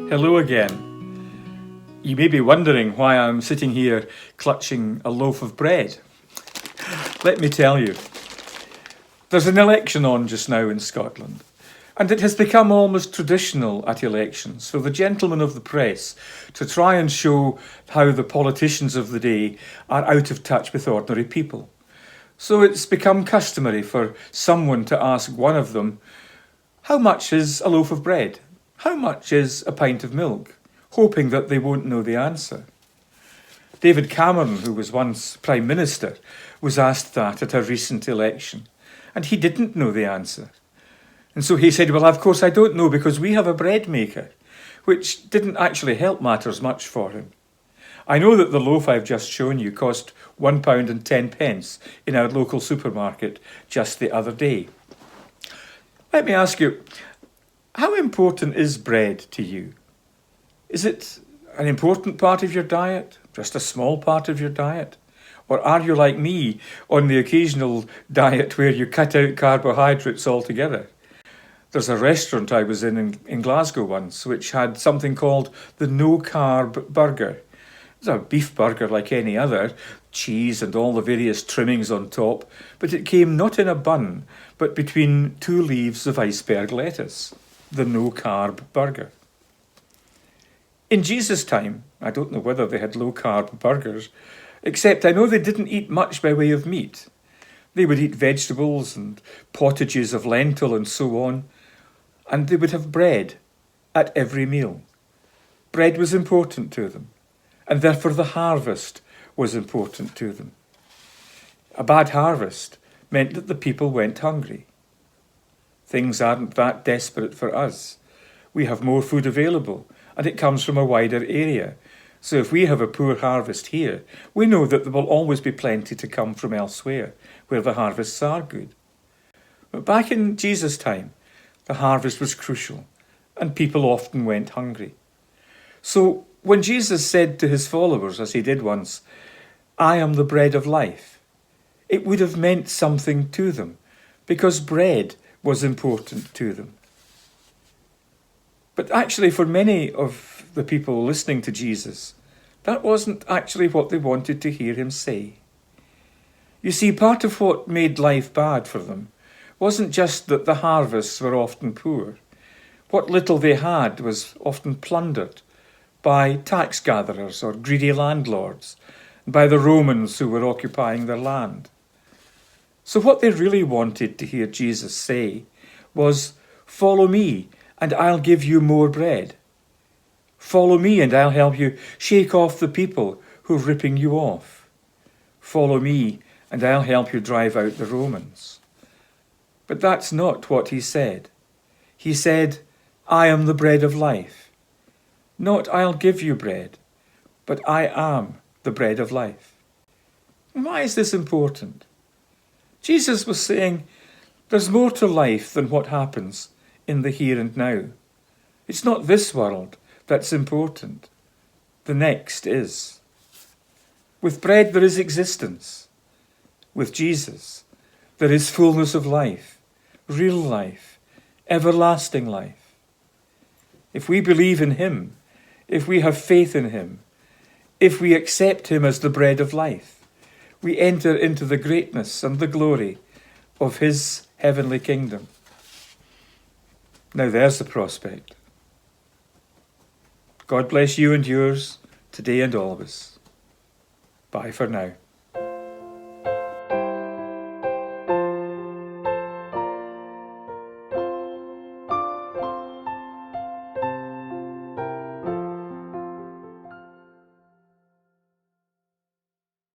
Hello again. You may be wondering why I'm sitting here clutching a loaf of bread. Let me tell you. There's an election on just now in Scotland, and it has become almost traditional at elections for the gentlemen of the press to try and show how the politicians of the day are out of touch with ordinary people. So it's become customary for someone to ask one of them, "How much is a loaf of bread? How much is a pint of milk?" hoping that they won't know the answer. David Cameron, who was once Prime Minister, was asked that at a recent election, and he didn't know the answer. And so he said, "Well, of course I don't know because we have a bread maker," which didn't actually help matters much for him. I know that the loaf I've just shown you cost £1.10 in our local supermarket just the other day. Let me ask you, how important is bread to you? Is it an important part of your diet? Just a small part of your diet? Or are you like me on the occasional diet where you cut out carbohydrates altogether? There's a restaurant I was in Glasgow once which had something called the no-carb burger. It's a beef burger like any other, cheese and all the various trimmings on top, but it came not in a bun, but between 2 leaves of iceberg lettuce. The no-carb burger. In Jesus' time, I don't know whether they had low-carb burgers, except I know they didn't eat much by way of meat. They would eat vegetables and pottages of lentil and so on, and they would have bread at every meal. Bread was important to them, and therefore the harvest was important to them. A bad harvest meant that the people went hungry. Things aren't that desperate for us. We have more food available, and it comes from a wider area. So if we have a poor harvest here, we know that there will always be plenty to come from elsewhere, where the harvests are good. But back in Jesus' time, the harvest was crucial, and people often went hungry. So when Jesus said to his followers, as he did once, "I am the bread of life," it would have meant something to them, because bread was important to them. But actually, for many of the people listening to Jesus, that wasn't actually what they wanted to hear him say. You see, part of what made life bad for them wasn't just that the harvests were often poor. What little they had was often plundered by tax gatherers or greedy landlords, and by the Romans who were occupying their land. So what they really wanted to hear Jesus say was, "Follow me, and I'll give you more bread. Follow me, and I'll help you shake off the people who are ripping you off. Follow me, and I'll help you drive out the Romans." But that's not what he said. He said, "I am the bread of life." Not "I'll give you bread," but "I am the bread of life." And why is this important? Jesus was saying, there's more to life than what happens in the here and now. It's not this world that's important. The next is. With bread there is existence. With Jesus there is fullness of life, real life, everlasting life. If we believe in him, if we have faith in him, if we accept him as the bread of life, we enter into the greatness and the glory of his heavenly kingdom. Now there's the prospect. God bless you and yours today and always. Bye for now.